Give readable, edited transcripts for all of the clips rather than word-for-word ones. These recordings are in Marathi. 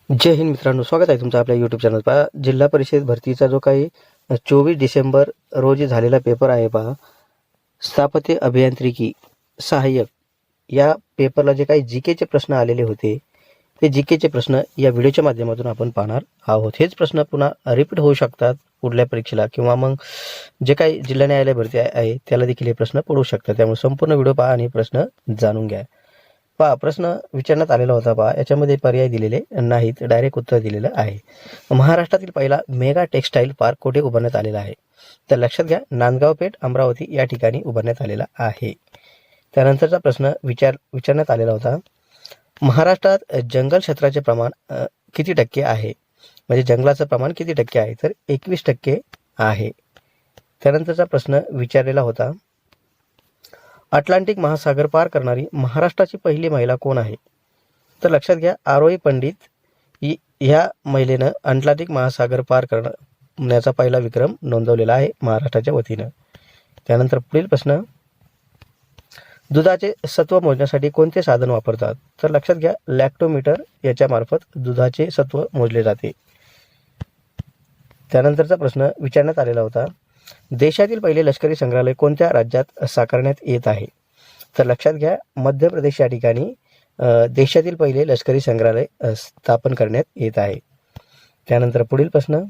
जय हिंद मित्रांनो, स्वागत आहे तुमचं आपल्या यूट्यूब चॅनल. पहा, जिल्हा परिषद भरतीचा जो काही 24 डिसेंबर रोजी झालेला पेपर आहे पहा, स्थापत्य अभियांत्रिकी सहाय्यक या पेपरला जे काही जीकेचे प्रश्न आलेले होते ते जीकेचे प्रश्न या व्हिडिओच्या माध्यमातून आपण पाहणार आहोत. हेच प्रश्न पुन्हा रिपीट होऊ शकतात पुढल्या परीक्षेला, किंवा मग जे काही जिल्हा न्यायालय भरती आहे त्याला देखील हे प्रश्न पडू शकतात. त्यामुळे संपूर्ण व्हिडिओ पहा आणि प्रश्न जाणून घ्या. पहा, प्रश्न विचारण्यात आलेला होता पहा, याच्यामध्ये पर्याय दिलेले नाहीत, डायरेक्ट उत्तर दिलेलं आहे. महाराष्ट्रातील पहिला मेगा टेक्स्टाईल पार्क कुठे उभारण्यात आलेला आहे? तर लक्षात घ्या, नांदगाव पेठ अमरावती या ठिकाणी उभारण्यात आलेला आहे. त्यानंतरचा प्रश्न विचारण्यात आलेला होता, महाराष्ट्रात जंगल क्षेत्राचे प्रमाण किती टक्के आहे? म्हणजे जंगलाचं प्रमाण किती टक्के आहे? तर 21% आहे. त्यानंतरचा प्रश्न विचारलेला होता, अटलांटिक महासागर पार करणारी महाराष्ट्राची पहिली महिला कोण आहे? तर लक्षात घ्या, आरोही पंडित ह्या महिलेनं अटलांटिक महासागर पार करण्याचा पहिला विक्रम नोंदवलेला आहे महाराष्ट्राच्या वतीनं. त्यानंतर पुढील प्रश्न, दुधाचे सत्व मोजण्यासाठी कोणते साधन वापरतात? तर लक्षात घ्या, लॅक्टोमीटर याच्या मार्फत दुधाचे सत्व मोजले जाते. त्यानंतरचा प्रश्न विचारण्यात आलेला होता, देशातील पहिले लष्करी संग्रहालय कोणत्या राज्यात साकारण्यात येत आहे? तर लक्षात घ्या, मध्य प्रदेश या ठिकाणी देशातील पहिले लष्करी संग्रहालय स्थापन करण्यात येत आहे. त्यानंतर पुढील प्रश्न,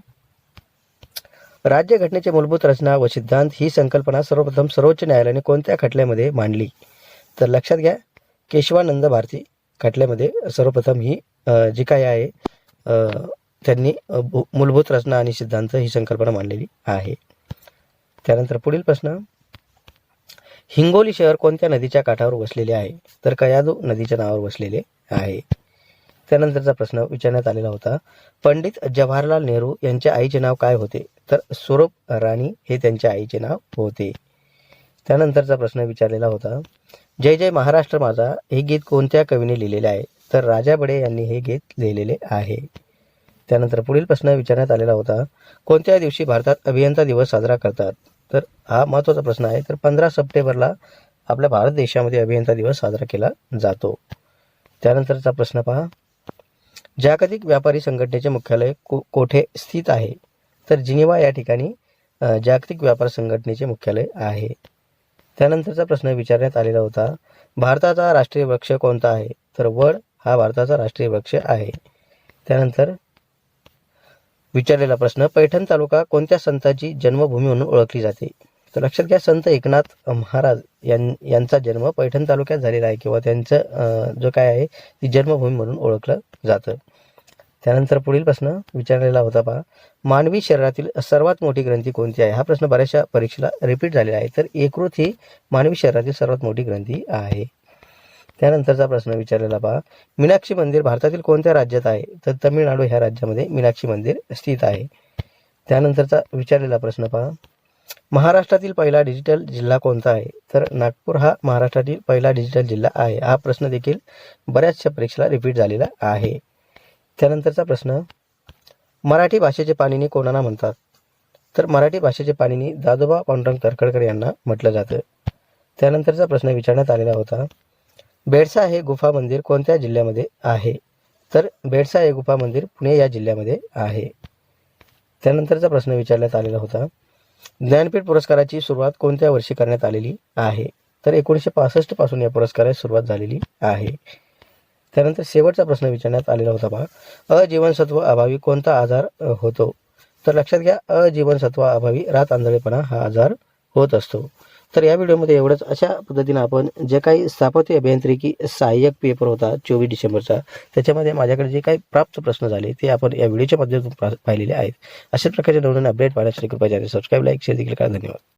राज्यघटनेचे मूलभूत रचना व सिद्धांत ही संकल्पना सर्वप्रथम सर्वोच्च न्यायालयाने कोणत्या खटल्यामध्ये मांडली? तर लक्षात घ्या, केशवानंद भारती खटल्यामध्ये सर्वप्रथम ही जी काय आहे त्यांनी मूलभूत रचना आणि सिद्धांत ही संकल्पना मांडलेली आहे. त्यानंतर पुढील प्रश्न, हिंगोली शहर कोणत्या नदीच्या काठावर वसलेले आहे? तर कयाधू नदीच्या नावावर वसलेले आहे. त्यानंतरचा प्रश्न विचारण्यात आलेला होता, पंडित जवाहरलाल नेहरू यांच्या आईचे नाव काय होते? तर स्वरूप राणी हे त्यांच्या आईचे नाव होते. त्यानंतरचा प्रश्न विचारलेला होता, जय जय महाराष्ट्र माझा हे गीत कोणत्या कवीने लिहिलेले आहे? तर राजा बडे यांनी हे गीत लिहिलेले आहे. त्यानंतर पुढील प्रश्न विचारण्यात आलेला होता, कोणत्या दिवशी भारतात अभियंता दिवस साजरा करतात? तर हा महत्त्वाचा प्रश्न आहे. तर 15 सप्टेंबरला आपल्या भारत देशामध्ये अभियंता दिवस साजरा केला जातो. त्यानंतरचा प्रश्न पहा, जागतिक व्यापारी संघटनेचे मुख्यालय कोठे स्थित आहे? तर जिनिव्हा या ठिकाणी जागतिक व्यापार संघटनेचे मुख्यालय आहे. त्यानंतरचा प्रश्न विचारण्यात आलेला होता, भारताचा राष्ट्रीय वृक्ष कोणता आहे? तर वड हा भारताचा राष्ट्रीय वृक्ष आहे. त्यानंतर विचारलेला प्रश्न, पैठण तालुका कोणत्या संतांची जन्मभूमी म्हणून ओळखली जाते? तर लक्षात घ्या, संत एकनाथ महाराज यांचा जन्म पैठण तालुक्यात झालेला आहे, किंवा त्यांचं जो काय आहे ती जन्मभूमी म्हणून ओळखलं जातं. त्यानंतर पुढील प्रश्न विचारलेला होता पहा, मानवी शरीरातील सर्वात मोठी ग्रंथी कोणती आहे? हा प्रश्न बऱ्याचशा परीक्षेला रिपीट झालेला आहे. तर यकृत ही मानवी शरीरातील सर्वात मोठी ग्रंथी आहे. त्यानंतरचा प्रश्न विचारलेला पहा, मीनाक्षी मंदिर भारतातील कोणत्या राज्यात आहे? तर तमिळनाडू ह्या राज्यामध्ये मीनाक्षी मंदिर स्थित आहे. त्यानंतरचा विचारलेला प्रश्न पहा, महाराष्ट्रातील पहिला डिजिटल जिल्हा कोणता आहे? तर नागपूर हा महाराष्ट्रातील पहिला डिजिटल जिल्हा आहे. हा प्रश्न देखील बऱ्याचशा परीक्षेला रिपीट झालेला आहे. त्यानंतरचा प्रश्न, मराठी भाषेचे पाणिनी कोणाला म्हणतात? तर मराठी भाषेचे पाणिनी दादोबा पांडुरंग तर्खडकर यांना म्हटलं जातं. त्यानंतरचा प्रश्न विचारण्यात आलेला होता, बेडसा हे गुफा मंदिर कोणत्या जिल्ह्यामध्ये आहे? तर बेडसा हे गुफा मंदिर पुणे या जिल्ह्यामध्ये आहे. त्यानंतरचा प्रश्न विचारण्यात आलेला होता, ज्ञानपीठ पुरस्काराची सुरुवात कोणत्या वर्षी करण्यात आलेली आहे? तर 1965 पासून या पुरस्काराची सुरुवात झालेली आहे. त्यानंतर शेवटचा प्रश्न विचारण्यात आलेला होता पहा, अजीवनसत्व अभावी कोणता आजार होतो? तर लक्षात घ्या, अजीवनसत्व अभावी रात आंधळेपणा हा आजार होत असतो. तर या व्हिडिओमध्ये एवढंच. अशा पद्धतीनं आपण जे काही स्थापत्य अभियांत्रिकी सहाय्यक पेपर होता 24 डिसेंबरचा, त्याच्यामध्ये माझ्याकडे जे काही प्राप्त प्रश्न झाले ते आपण या व्हिडिओच्या माध्यमातून पाहिलेले आहेत. अशाच प्रकारचे नवीन अपडेट पाहण्यासाठी कृपया चॅनल सबस्क्राईब, लाईक, शेअर देखील करा. धन्यवाद.